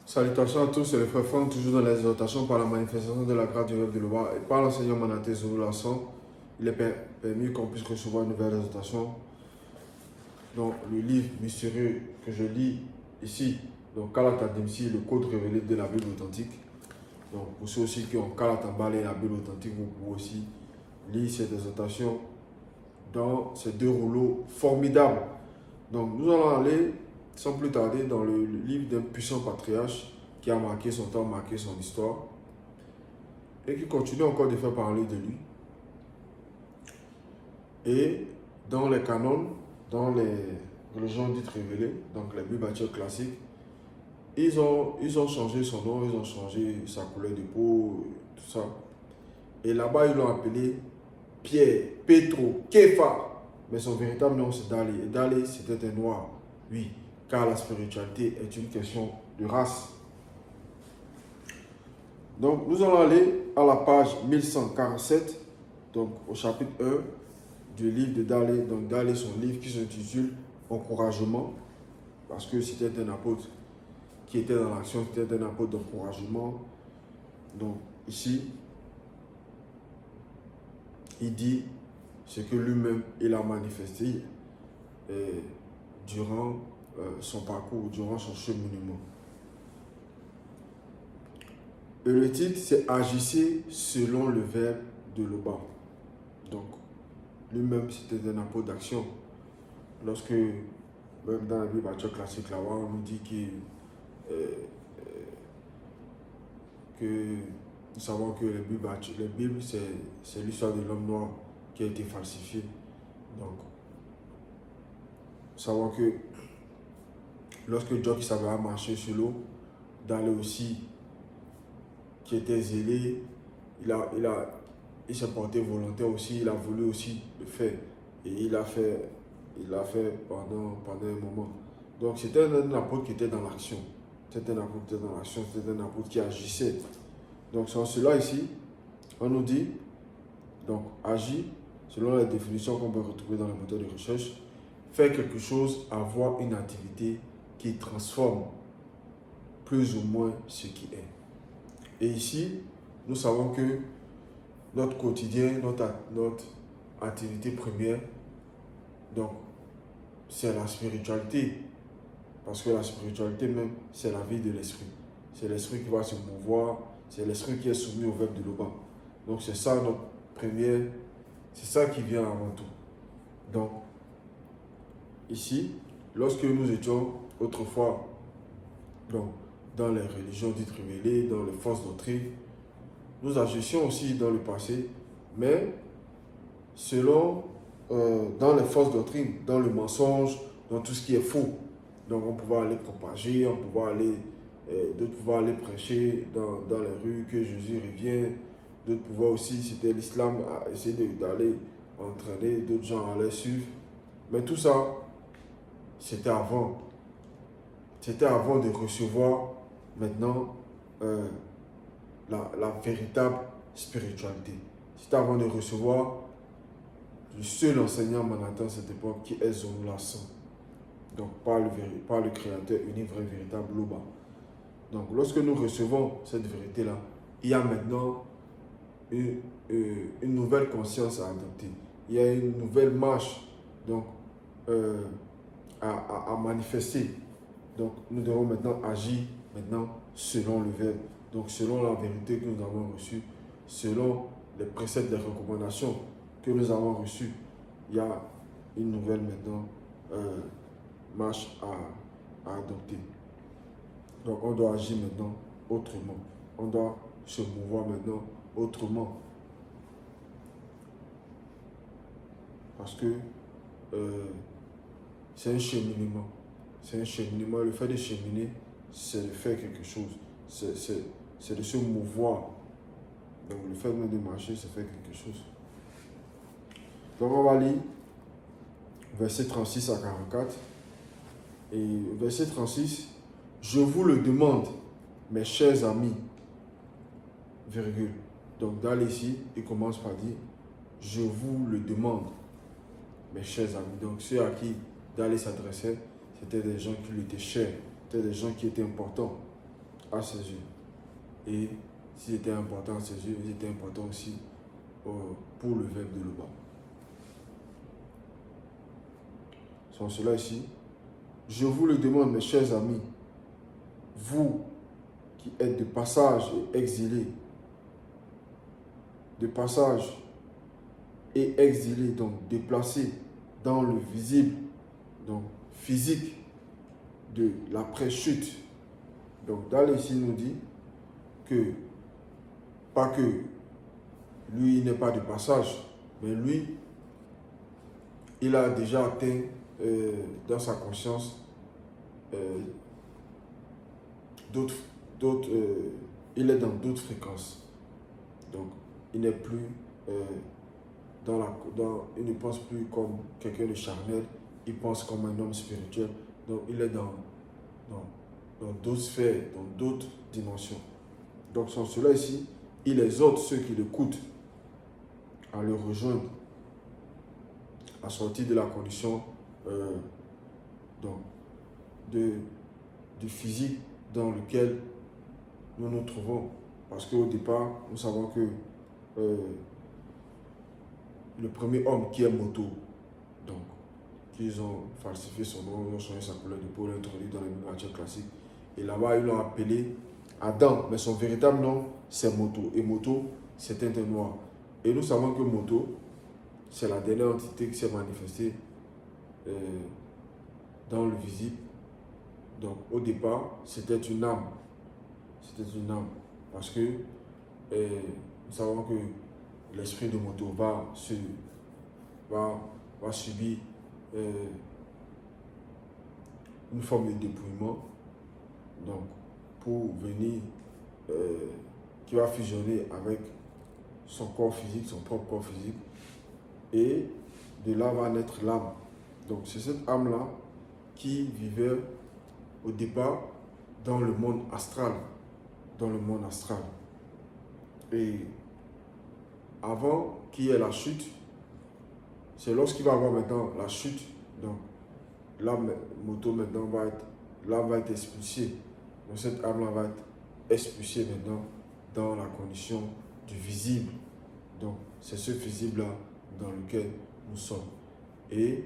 Salutations à tous, c'est le frère Franck, toujours dans les exhortations par la manifestation de la grâce du rêve de l'Oba et par l'enseignant Manaté Zoulasson. Il est permis qu'on puisse recevoir une nouvelle exhortation. Donc, le livre mystérieux que je lis ici, donc Kalatadimsi, le code révélé de la Bible authentique. Donc, pour ceux aussi qui ont Kalatambalé, la Bible authentique, vous pouvez aussi lire cette exhortation dans ces deux rouleaux formidables. Donc, nous allons aller sans plus tarder dans le livre d'un puissant patriarche qui a marqué son temps, marqué son histoire et qui continue encore de faire parler de lui. Et dans les canons, dans les religions dites révélées, donc les Bibles classiques, ils ont changé son nom, ils ont changé sa couleur de peau, tout ça. Et là-bas, ils l'ont appelé Pierre, Petro, Képha. Mais son véritable nom, c'est Dalé. Et Dalé, c'était un noir, oui, car la spiritualité est une question de race. Donc, nous allons aller à la page 1147, donc au chapitre 1 du livre de Dalé. Donc, Dalé, son livre qui s'intitule Encouragement, parce que c'était un apôtre qui était dans l'action, c'était un apôtre d'encouragement. Donc, ici, il dit ce que lui-même il a manifesté durant son parcours, durant son cheminement. Et le titre, c'est Agissez selon le verbe de l'Oba. Donc, lui-même, c'était un apôtre d'action. Lorsque, même dans la Bible classique, là-bas, on nous dit que nous savons que les Bibles c'est l'histoire de l'homme noir qui a été falsifiée. Donc, nous savons que lorsque Job savait marcher sur l'eau, Dalé aussi, qui était zélé, il s'est porté volontaire aussi, il a voulu aussi le faire. Et il l'a fait pendant un moment. Donc c'était un apôtre qui était dans l'action. C'était un apôtre qui était dans l'action, c'était un apôtre qui agissait. Donc sans cela ici, on nous dit, donc agir, selon la définition qu'on peut retrouver dans les moteurs de recherche, faire quelque chose, avoir une activité qui transforme plus ou moins ce qui est. Et ici, nous savons que notre quotidien, notre activité première, donc, c'est la spiritualité. Parce que la spiritualité même, c'est la vie de l'esprit. C'est l'esprit qui va se mouvoir, c'est l'esprit qui est soumis au verbe de l'Oba. Donc, c'est ça notre première, c'est ça qui vient avant tout. Donc, ici, lorsque nous étions autrefois donc, dans les religions dites révélées, dans les fausses doctrines, nous agissions aussi dans le passé, mais selon dans les fausses doctrines, dans le mensonge, dans tout ce qui est faux. Donc on pouvait aller propager, on pouvait aller, d'autres pouvaient aller prêcher dans les rues que Jésus revient, d'autres pouvaient aussi, c'était l'islam, à essayer d'aller entraîner, d'autres gens allaient suivre. Mais tout ça, c'était avant. C'était avant de recevoir maintenant la véritable spiritualité. C'était avant de recevoir le seul enseignant Manhattan à cette époque qui est Zoulasson. Donc par le créateur unique, vrai, véritable Loba. Donc lorsque nous recevons cette vérité-là, il y a maintenant une nouvelle conscience à adopter. Il y a une nouvelle marche donc, à manifester. Donc nous devons maintenant agir maintenant selon le verbe. Donc selon la vérité que nous avons reçue, selon les préceptes, les recommandations que nous avons reçues, il y a une nouvelle maintenant marche à adopter. Donc on doit agir maintenant autrement. On doit se mouvoir maintenant autrement. Parce que c'est un cheminement. C'est un cheminement. Le fait de cheminer, c'est de faire quelque chose. C'est de se mouvoir. Donc le fait même de marcher, c'est faire quelque chose. Donc on va lire verset 36 à 44. Et verset 36, je vous le demande, mes chers amis, virgule. Donc dans ici, il commence par dire, je vous le demande, mes chers amis. Donc ceux à qui Dalé s'adressait, c'était des gens qui lui étaient chers, c'était des gens qui étaient importants. à ses yeux. Et s'ils étaient importants à ses yeux, ils étaient importants aussi pour le verbe de Loba. Sans cela ici, je vous le demande, mes chers amis, vous qui êtes de passage et exilés, de passage et exilés, donc déplacés dans le visible, donc physique de l'après-chute. Donc Dale ici nous dit que, pas que lui n'est pas de passage, mais lui, il a déjà atteint dans sa conscience il est dans d'autres fréquences. Donc, il n'est plus il ne pense plus comme quelqu'un de charnel, il pense comme un homme spirituel. Donc, il est dans d'autres sphères, dans d'autres dimensions. Donc, sans cela ici, il exhorte ceux qui l'écoutent à le rejoindre, à sortir de la condition du physique dans lequel nous nous trouvons. Parce qu'au départ, nous savons que le premier homme qui est Moto, donc, qu'ils ont falsifié son nom, ils ont changé sa couleur de peau, l'ont introduit dans les matières classiques. Et là-bas, ils l'ont appelé Adam, mais son véritable nom, c'est Moto. Et Moto, c'est un noir. Et nous savons que Moto, c'est la dernière entité qui s'est manifestée dans le visible. Donc, au départ, c'était une âme. C'était une âme. Parce que nous savons que l'esprit de Moto va subir une forme de dépouillement. Donc, pour venir, qui va fusionner avec son corps physique, son propre corps physique. Et de là va naître l'âme. Donc, c'est cette âme-là qui vivait au départ dans le monde astral. Dans le monde astral. Et avant qu'il y ait la chute, c'est lorsqu'il va avoir maintenant la chute, donc l'âme Moto maintenant va être expulsée. Donc cette âme-là va être expulsée maintenant dans la condition du visible. Donc c'est ce visible-là dans lequel nous sommes. Et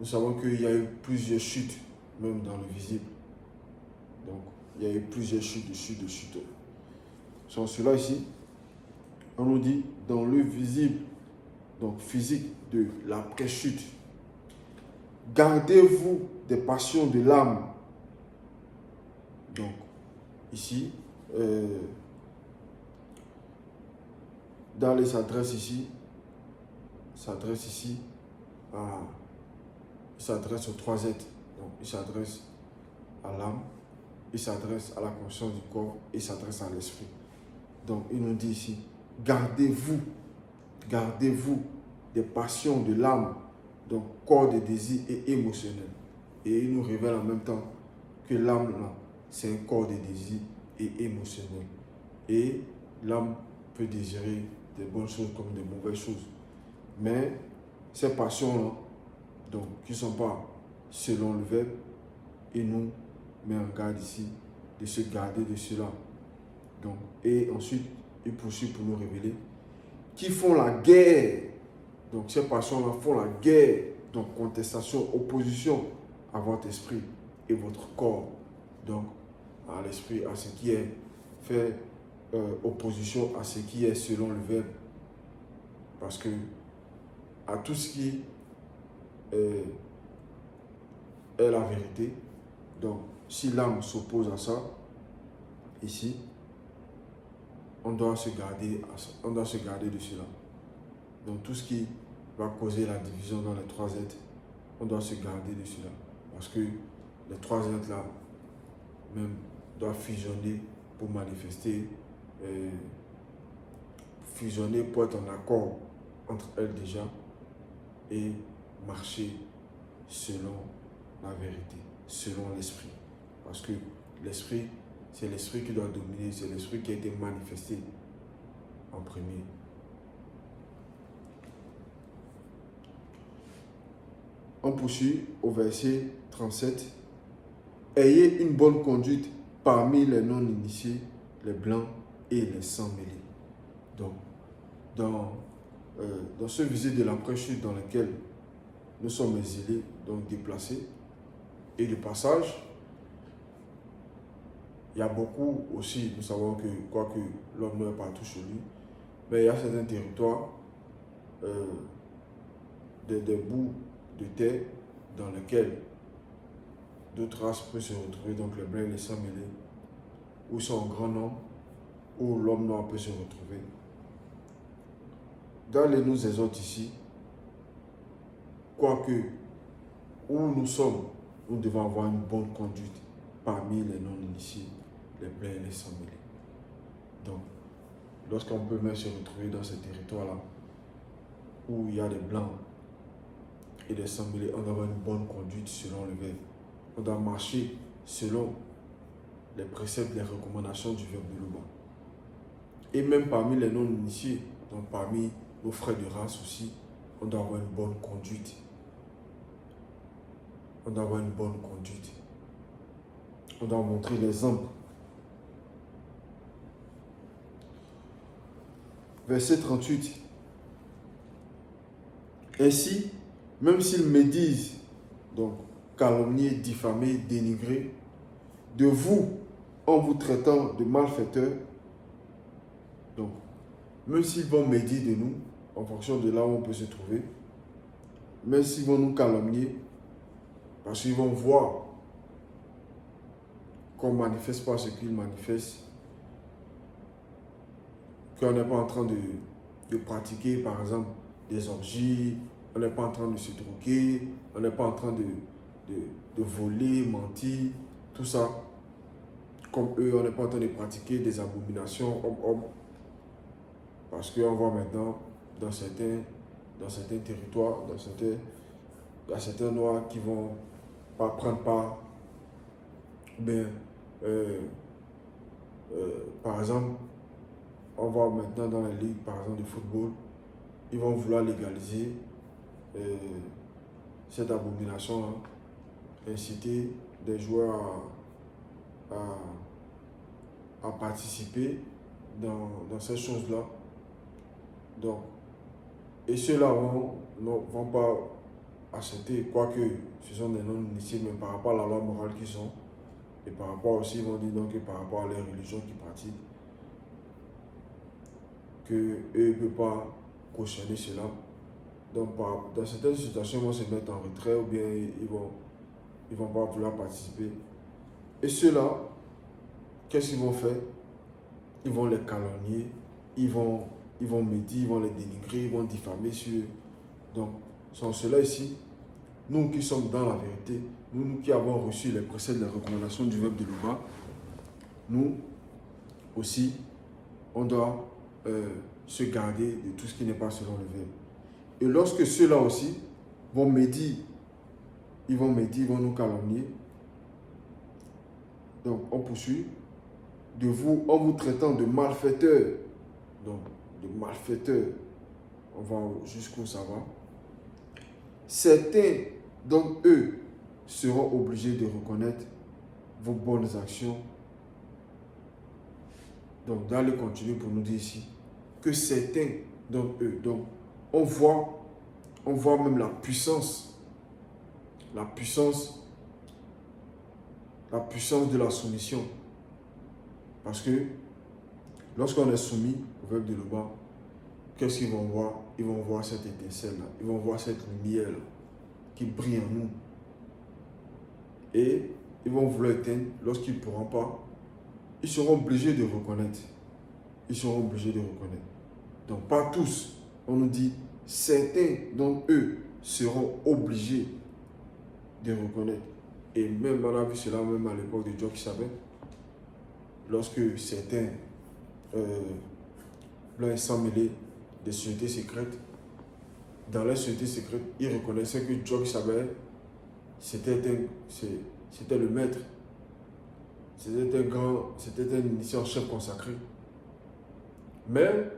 nous savons qu'il y a eu plusieurs chutes, même dans le visible. Donc il y a eu plusieurs chutes, de chutes. Sans cela ici, on nous dit dans le visible, donc physique de l'après-chute, gardez-vous des passions de l'âme. Donc ici, il s'adresse aux trois êtres. Donc il s'adresse à l'âme, il s'adresse à la conscience du corps, il s'adresse à l'esprit. Donc il nous dit ici, gardez-vous des passions de l'âme, donc corps de désir et émotionnel. Et il nous révèle en même temps que l'âme, là, c'est un corps de désir et émotionnel. Et l'âme peut désirer des bonnes choses comme des mauvaises choses. Mais ces passions-là, donc, qui ne sont pas selon le verbe, il nous met en garde ici de se garder de cela. Donc, et ensuite, il poursuit pour nous révéler qui font la guerre. Donc, ces passions-là font la guerre, donc contestation, opposition à votre esprit et votre corps. Donc, à l'esprit, à ce qui est fait opposition à ce qui est selon le verbe. Parce que à tout ce qui est la vérité, donc si l'âme s'oppose à ça, ici, on doit se garder de cela. Donc tout ce qui va causer la division dans les trois êtres, on doit se garder de cela. Parce que les trois êtres là, même, doivent fusionner pour manifester, fusionner pour être en accord entre elles déjà et marcher selon la vérité, selon l'esprit. Parce que l'esprit, c'est l'esprit qui doit dominer, c'est l'esprit qui a été manifesté en premier. On poursuit au verset 37. Ayez une bonne conduite parmi les non-initiés, les blancs et les sans-mêlés. Donc, dans ce visite de l'après-chute dans lequel nous sommes exilés, donc déplacés, et de passage, il y a beaucoup aussi, nous savons que, quoique l'homme n'est partout chez lui, mais il y a certains territoires, des bouts de terre dans lesquels d'autres races peuvent se retrouver, donc les blancs et les sans-mêlés, où sont en grand nombre, où l'homme noir peut se retrouver. Dans les nous exhorte ici, quoique où nous sommes, nous devons avoir une bonne conduite parmi les non-initiés, les blancs et les sans-mêlés. Donc, lorsqu'on peut même se retrouver dans ces territoires-là, où il y a des blancs et des sans-mêlés, on doit avoir une bonne conduite selon le verbe. On doit marcher selon les préceptes, les recommandations du verbe de Louba. Et même parmi les non-initiés, donc parmi nos frères de race aussi, on doit avoir une bonne conduite. On doit avoir une bonne conduite. On doit montrer l'exemple. Verset 38. Ainsi, même s'ils médisent, donc calomnier, diffamer, dénigrer, de vous, en vous traitant de malfaiteurs, donc, même s'ils vont médire de nous, en fonction de là où on peut se trouver, même s'ils vont nous calomnier, parce qu'ils vont voir qu'on ne manifeste pas ce qu'ils manifestent, qu'on n'est pas en train de pratiquer, par exemple, des orgies, on n'est pas en train de se droguer, on n'est pas en train de voler, mentir, tout ça. Comme eux, on n'est pas en train de pratiquer des abominations homme-homme. Parce qu'on voit maintenant dans certains territoires, il y a certains noirs qui vont pas prendre part. Mais, par exemple, on voit maintenant dans les ligues, par exemple, de football, ils vont vouloir légaliser cette abomination, inciter des joueurs à participer dans ces choses-là. Donc, et ceux-là vont pas accepter, quoique ce sont des non-initiés, mais par rapport à la loi morale qu'ils sont, et par rapport aussi, ils vont dire donc que par rapport à les religions qu'ils pratiquent, qu'eux ne peuvent pas cautionner cela. Donc, dans certaines situations, ils vont se mettre en retrait ou bien ils vont pas vouloir participer. Et ceux-là, qu'est-ce qu'ils vont faire? Ils vont les calomnier, ils vont médire, ils vont les dénigrer, ils vont diffamer sur eux. Donc, sans cela ici, nous qui sommes dans la vérité, nous qui avons reçu les préceptes, les recommandations du verbe de Louba, nous aussi, on doit se garder de tout ce qui n'est pas selon le verbe. Et lorsque ceux-là aussi vont médire, ils vont nous calomnier. Donc, on poursuit. De vous, en vous traitant de malfaiteurs. Donc, de malfaiteurs. On va jusqu'où ça va. Certains d'entre eux seront obligés de reconnaître vos bonnes actions. Donc, d'aller continuer pour nous dire ici que certains d'entre eux, donc, on voit même la puissance de la soumission. Parce que lorsqu'on est soumis au verbe de Louba, qu'est-ce qu'ils vont voir? Ils vont voir cette étincelle-là, ils vont voir cette lumière qui brille en nous. Et ils vont vouloir éteindre lorsqu'ils ne pourront pas. Ils seront obligés de reconnaître. Ils seront obligés de reconnaître. Donc pas tous. On nous dit, certains d'entre eux seront obligés de reconnaître. Et même on a vu cela même à l'époque de Djokisabé. Lorsque certains blancs sans-mêlés des sociétés secrètes, dans les sociétés secrètes, ils reconnaissaient que Djokisabé, c'était le maître. C'était un initié en chef consacré. Mais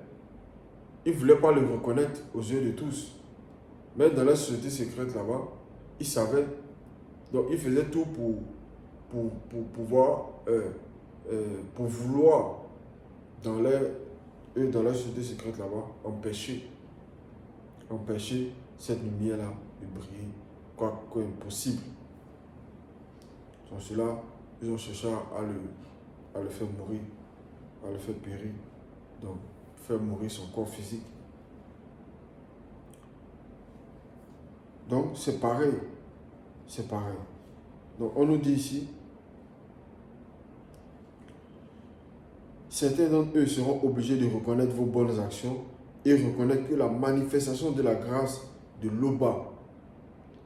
ils ne voulaient pas le reconnaître aux yeux de tous. Mais dans la société secrète là-bas, ils savaient. Donc ils faisaient tout pour pouvoir pour vouloir, dans leur société secrète là-bas, empêcher cette lumière-là de briller, quoi impossible. Donc cela, ils ont cherché à le faire mourir, à le faire périr, donc faire mourir son corps physique. Donc c'est pareil, Donc on nous dit ici, certains d'entre eux seront obligés de reconnaître vos bonnes actions et reconnaître que la manifestation de la grâce de l'Oba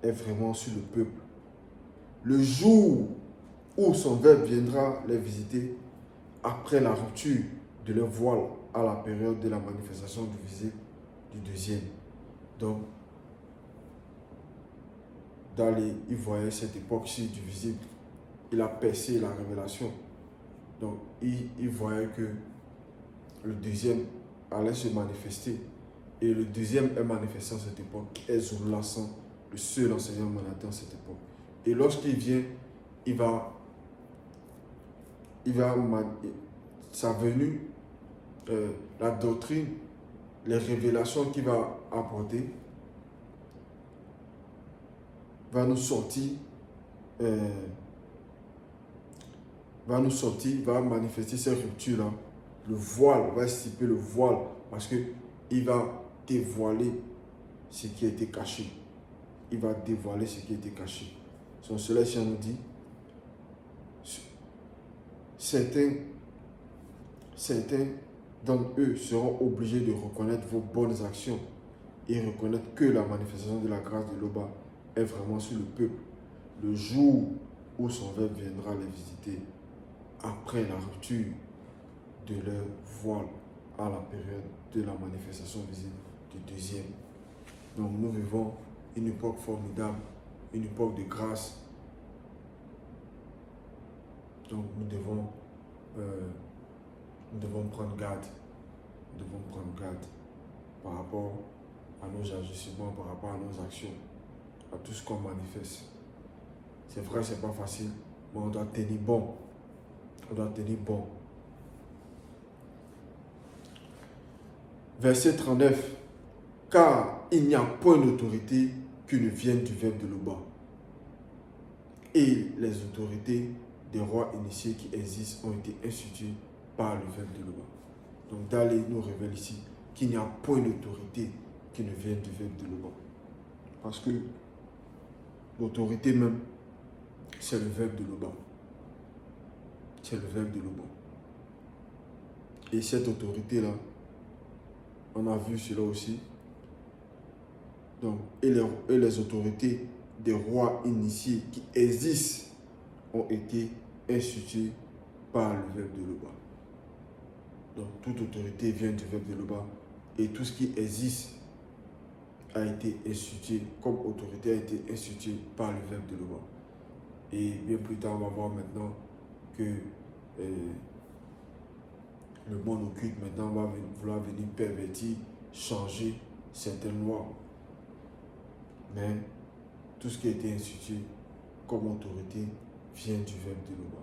est vraiment sur le peuple. Le jour où son Verbe viendra les visiter, après la rupture de leur voile à la période de la manifestation du visible du deuxième. Donc, il voyait cette époque-ci du visible. Il a percé la révélation. Donc, il voyait que le deuxième allait se manifester. Et le deuxième est manifesté en cette époque, est Zoulassan, le seul enseignant mandaté en cette époque. Et lorsqu'il vient, sa venue, la doctrine, les révélations qu'il va apporter, va nous sortir, va manifester ces ruptures-là. Le voile, va stipuler le voile, parce qu'il va dévoiler ce qui a été caché. Il va dévoiler ce qui a été caché. Son Céleste nous dit, certains d'entre eux seront obligés de reconnaître vos bonnes actions et reconnaître que la manifestation de la grâce de l'Oba est vraiment sur le peuple. Le jour où son Verbe viendra les visiter, après la rupture de leur voile à la période de la manifestation visible du deuxième. Donc nous vivons une époque formidable, une époque de grâce. Donc nous devons prendre garde. Nous devons prendre garde par rapport à nos agissements, par rapport à nos actions, à tout ce qu'on manifeste. C'est vrai, c'est pas facile, mais on doit tenir bon. On doit tenir bon. Verset 39. Car il n'y a point d'autorité qui ne vienne du Verbe de l'Oba. Et les autorités des rois initiés qui existent ont été instituées par le Verbe de l'Oba. Donc Dalé nous révèle ici qu'il n'y a point d'autorité qui ne vienne du Verbe de l'Oba. Parce que l'autorité même, c'est le Verbe de l'Oba. C'est le Verbe de l'Oba. Et cette autorité-là, on a vu cela aussi. Donc, et les autorités des rois initiés qui existent ont été instituées par le Verbe de l'Oba. Donc, toute autorité vient du Verbe de l'Oba et tout ce qui existe a été institué, comme autorité a été institué par le Verbe de l'Oba. Et bien plus tard, on va voir maintenant que le monde occulte maintenant va vouloir venir pervertir, changer certaines lois. Mais tout ce qui a été institué comme autorité vient du Verbe de l'Oba.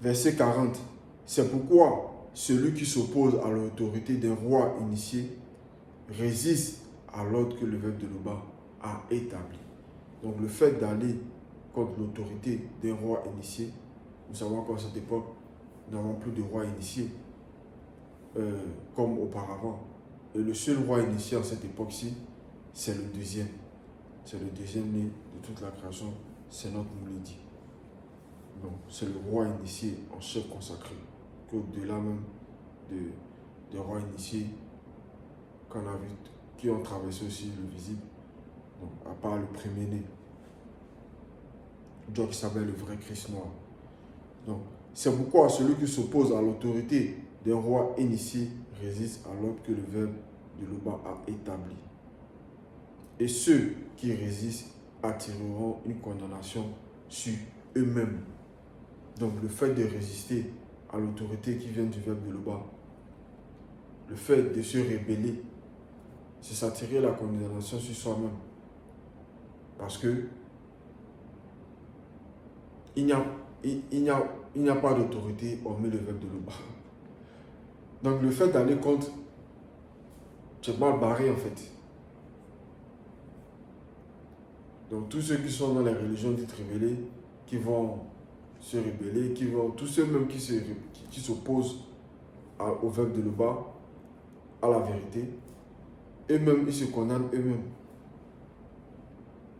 Verset 40. C'est pourquoi celui qui s'oppose à l'autorité d'un roi initié résiste à l'ordre que le Verbe de l'Oba a établi. Donc le fait d'aller contre l'autorité d'un roi initié, nous savons qu'à cette époque, nous n'avons plus de roi initié comme auparavant. Et le seul roi initié à cette époque-ci, c'est le deuxième. C'est le deuxième né de toute la création, c'est notre Moulidi. Donc c'est le roi initié en chef consacré, qu'au-delà même des rois initiés qu'on a vu, qui ont traversé aussi le visible, donc à part le premier-né, qui s'appelle le vrai Christ noir. Donc, c'est pourquoi celui qui s'oppose à l'autorité d'un roi initié résiste à l'ordre que le Verbe de l'Oba a établi. Et ceux qui résistent attireront une condamnation sur eux-mêmes. Donc, le fait de résister à l'autorité qui vient du Verbe de l'Oba, le fait de se rebeller, c'est s'attirer la condamnation sur soi-même. Parce que il n'y a, il n'y a pas d'autorité hormis le verbe de l'Oba. Donc le fait d'aller contre, tu es mal barré en fait. Donc tous ceux qui sont dans les religions dites révélées, qui vont se rebeller, tous ceux même qui s'opposent au verbe de l'Oba, à la vérité, eux-mêmes, ils se condamnent eux-mêmes.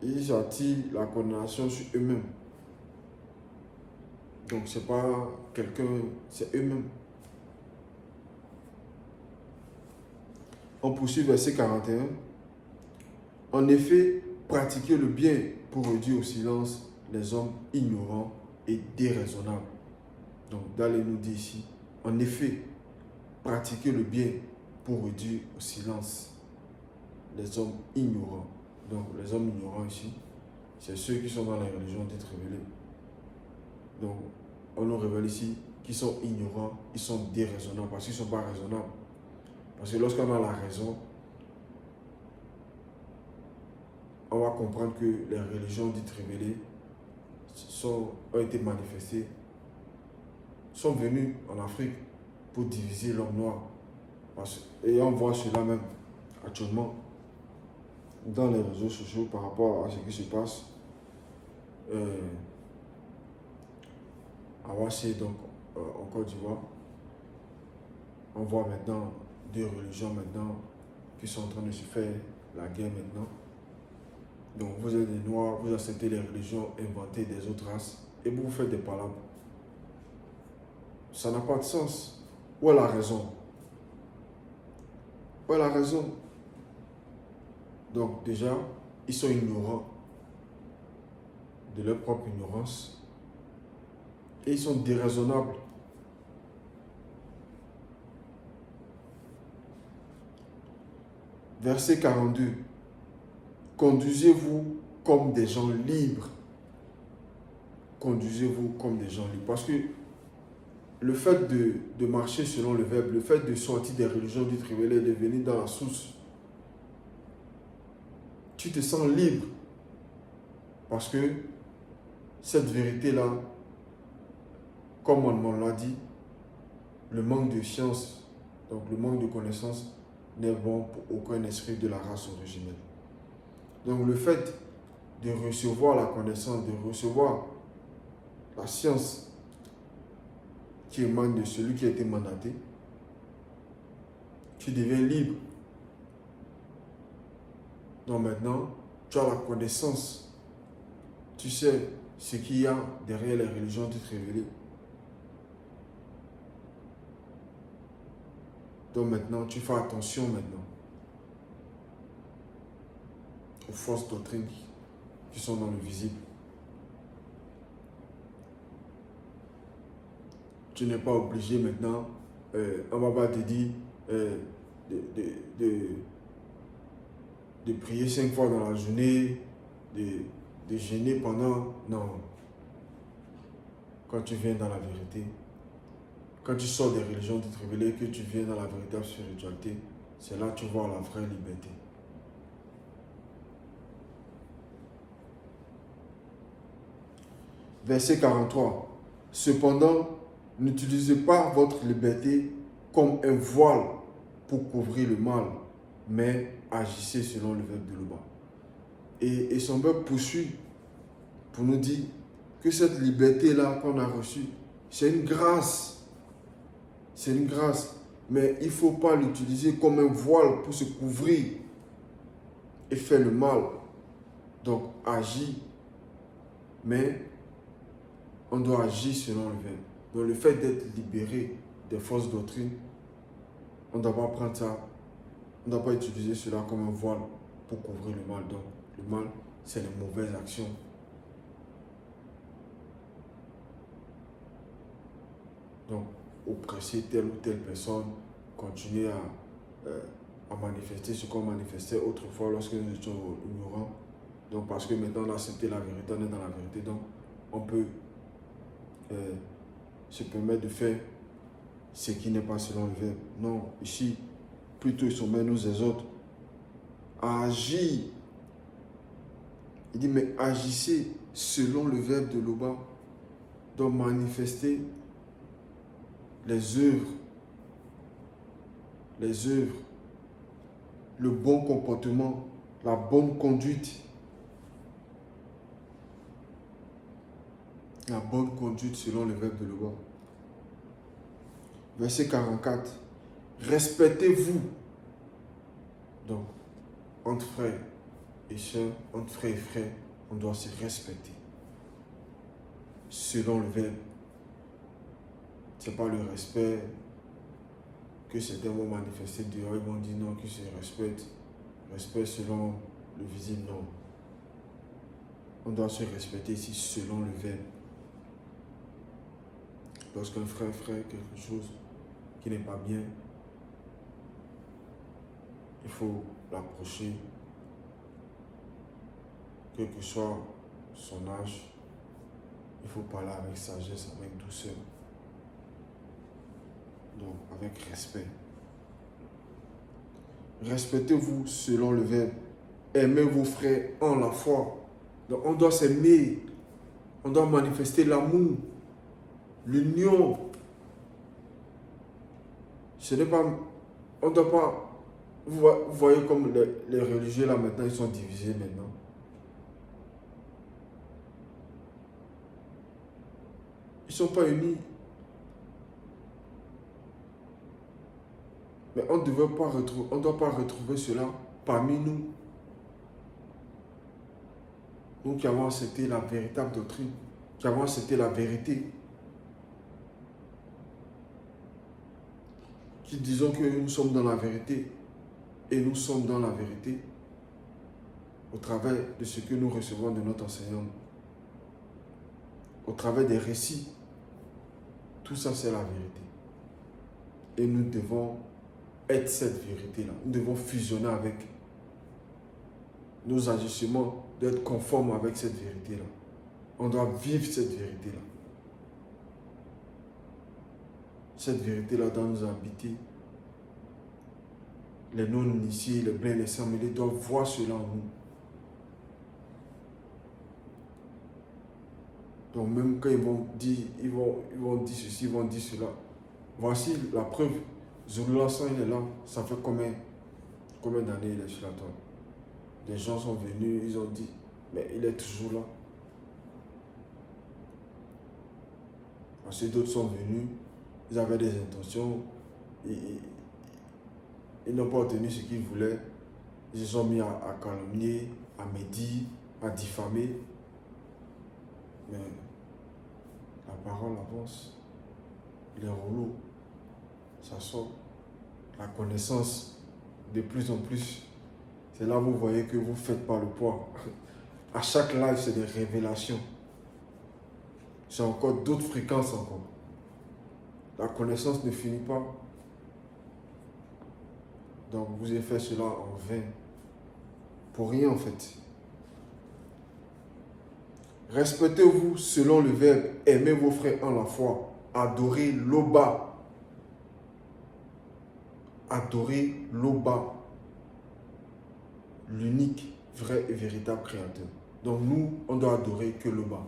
Ils attirent la condamnation sur eux-mêmes. Donc c'est pas quelqu'un, c'est eux-mêmes. On poursuit verset 41. En effet, pratiquer le bien pour réduire au silence les hommes ignorants et déraisonnables. Donc Dalé nous dit ici, en effet, pratiquer le bien pour réduire au silence les hommes ignorants. Donc les hommes ignorants ici, c'est ceux qui sont dans la religion dites révélées. Donc on nous révèle ici qu'ils sont ignorants, ils sont déraisonnables parce qu'ils ne sont pas raisonnables. Parce que lorsqu'on a la raison, on va comprendre que les religions dites révélées ont été manifestées, sont venues en Afrique pour diviser l'homme noir. Et on voit cela même actuellement dans les réseaux sociaux par rapport à ce qui se passe à Ouaché, donc en Côte d'Ivoire. On voit maintenant deux religions maintenant qui sont en train de se faire la guerre maintenant. Donc vous êtes des noirs, vous acceptez les religions inventées des autres races et vous faites des palabres. Ça n'a pas de sens. Où est la raison? Où est la raison? Donc déjà, ils sont ignorants de leur propre ignorance et ils sont déraisonnables. Verset 42. Conduisez-vous comme des gens libres. Conduisez-vous comme des gens libres. Parce que le fait de marcher selon le verbe, le fait de sortir des religions dites révélées, de venir dans la source, tu te sens libre. Parce que cette vérité-là, comme on l'a dit, le manque de science, donc le manque de connaissance, n'est bon pour aucun esprit de la race originelle. Donc le fait de recevoir la connaissance, de recevoir la science qui émane de celui qui a été mandaté, tu deviens libre. Donc maintenant, tu as la connaissance. Tu sais ce qu'il y a derrière les religions dites révélées. Donc maintenant, tu fais attention maintenant aux fausses doctrines qui sont dans le visible. Tu n'es pas obligé maintenant, on va pas te dire de prier 5 fois dans la journée, de jeûner pendant... Non. Quand tu viens dans la vérité, quand tu sors des religions dites révélées, que tu viens dans la véritable spiritualité, c'est là que tu vois la vraie liberté. Verset 43. Cependant, n'utilisez pas votre liberté comme un voile pour couvrir le mal, mais agissez selon le verbe de l'Oba. Et son peuple poursuit pour nous dire que cette liberté-là qu'on a reçue, c'est une grâce. C'est une grâce. Mais il ne faut pas l'utiliser comme un voile pour se couvrir et faire le mal. Donc, agir. Mais on doit agir selon le verbe. Donc, le fait d'être libéré des fausses doctrines, on ne doit pas prendre ça, on ne doit pas utiliser cela comme un voile pour couvrir le mal. Donc, le mal, c'est les mauvaises actions. Donc, oppresser telle ou telle personne, continuer à manifester ce qu'on manifestait autrefois lorsque nous étions ignorants. Donc, parce que maintenant on a accepté la vérité, on est dans la vérité, donc on peut se permettre de faire ce qui n'est pas selon le verbe. Non, ici, plutôt ils sommet nous les autres à agir. Il dit, mais agissez selon le verbe de l'Oba. doit manifester les œuvres, le bon comportement, la bonne conduite. La bonne conduite selon le verbe de loi. Verset 44. Respectez-vous. Donc, entre frères et sœurs, entre frères et frères, on doit se respecter. Selon le verbe. Ce n'est pas le respect que certains vont manifester dehors. Ils vont dire non, qu'ils se respectent. Respect selon le visible, non. On doit se respecter ici selon le verbe. Lorsqu'un frère fait quelque chose qui n'est pas bien, il faut l'approcher, quel que soit son âge. Il faut parler avec sagesse, avec douceur. Donc, avec respect. Respectez-vous selon le verbe. Aimez vos frères en la foi. Donc, on doit s'aimer. On doit manifester l'amour, l'union. Ce n'est pas... On ne doit pas... Vous voyez comme les religieux là maintenant, ils sont divisés maintenant. Ils ne sont pas unis. Mais on ne doit pas retrouver cela parmi nous. Nous qui avons accepté la véritable doctrine, qui avons accepté la vérité, qui disons que nous sommes dans la vérité, et nous sommes dans la vérité au travers de ce que nous recevons de notre enseignant, au travers des récits. Tout ça, c'est la vérité. Et nous devons être cette vérité-là. Nous devons fusionner avec nos agissements, d'être conformes avec cette vérité-là. On doit vivre cette vérité-là. Cette vérité-là doit nous habiter. Les non-initiés, les blancs, les sans-mêlés doivent voir cela en nous. Donc même quand ils vont dire ceci, ils vont dire cela. Voici la preuve. Zouloulassan, il est là. Ça fait combien d'années il est sur la toile? Des gens sont venus, ils ont dit, mais il est toujours là. Ensuite, d'autres sont venus, ils avaient des intentions, ils n'ont pas obtenu ce qu'ils voulaient. Ils se sont mis à calomnier, à médire, à diffamer. Mais la parole avance. Les rouleaux, ça sort. La connaissance, de plus en plus. C'est là que vous voyez que vous ne faites pas le poids. À chaque live, c'est des révélations. C'est encore d'autres fréquences encore. La connaissance ne finit pas. Donc vous avez fait cela en vain. Pour rien en fait. Respectez-vous selon le verbe. Aimez vos frères en la foi. Adorez l'Oba. Adorez l'Oba. L'unique, vrai et véritable créateur. Donc nous, on doit adorer que l'Oba.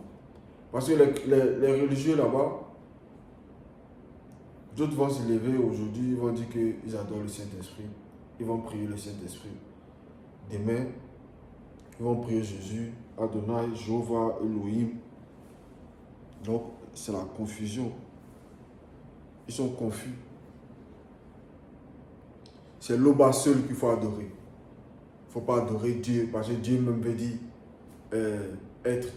Parce que les religieux là-bas, d'autres vont se lever aujourd'hui, ils vont dire qu'ils adorent le Saint-Esprit. Ils vont prier le Saint-Esprit. Demain, ils vont prier Jésus, Adonai, Jéhovah, Elohim. Donc, c'est la confusion. Ils sont confus. C'est l'Oba seul qu'il faut adorer. Il ne faut pas adorer Dieu, parce que Dieu même veut dire être.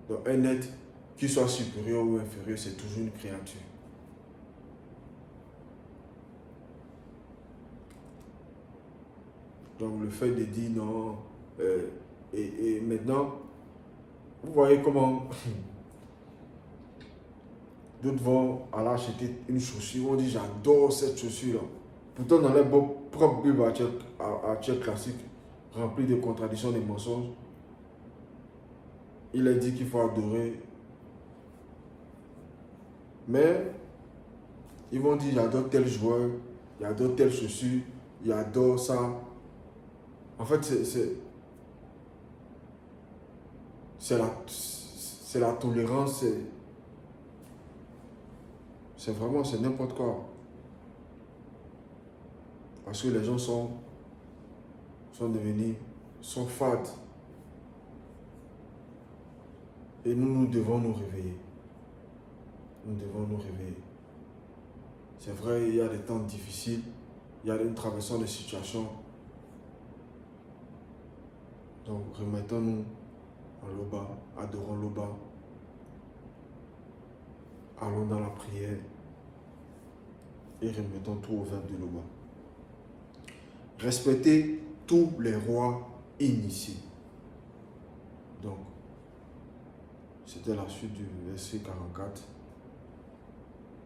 Donc, un être qui soit supérieur ou inférieur, c'est toujours une créature. Donc, le fait de dire non, et maintenant, vous voyez comment d'autres vont aller acheter une chaussure, on dit j'adore cette chaussure-là. Pourtant, dans leur propre Bible à Tchèque classique, remplie de contradictions et de mensonges, il est dit qu'il faut adorer. Mais, ils vont dire j'adore tel joueur, j'adore telle chaussure, j'adore ça. En fait, c'est c'est la tolérance, c'est vraiment, c'est n'importe quoi. Parce que les gens sont devenus, sont fades. Et nous devons nous réveiller. Nous devons nous réveiller. C'est vrai, il y a des temps difficiles, il y a une traversation de situations. Donc, remettons-nous en Loba, adorons Loba. Allons dans la prière et remettons tout au verbe de Loba. Respectez tous les rois initiés. Donc, c'était la suite du verset 44.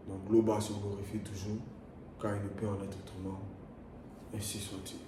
Donc, Loba se glorifie toujours, car il ne peut en être autrement. Ainsi soit-il.